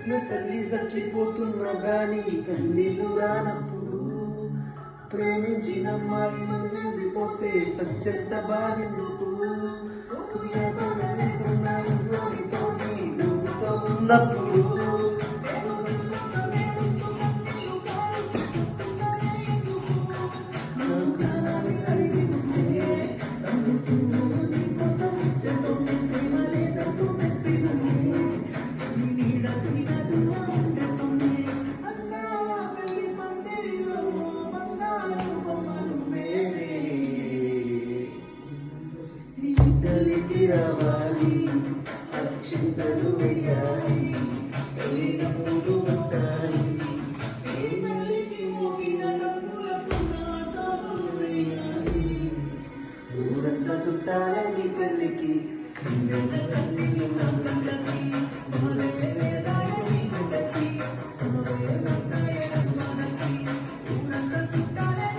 నా తల్లి చచ్చిపోతున్నా గాని కన్నీళ్ళు రానప్పుడు ప్రేమించిన అమ్మాయి మనిషిపోతే సత్యంత బాధెందుకు నువ్వుతో ఉన్నప్పుడు తల్లికి రావాలి అక్షింతలు వేయాలి ఎల్లప్పుడూ ఉంటాలి తల్లికి మోగిన ఊరంతా చుట్టాలని పెళ్ళికి ఊరంతా చుట్టాలని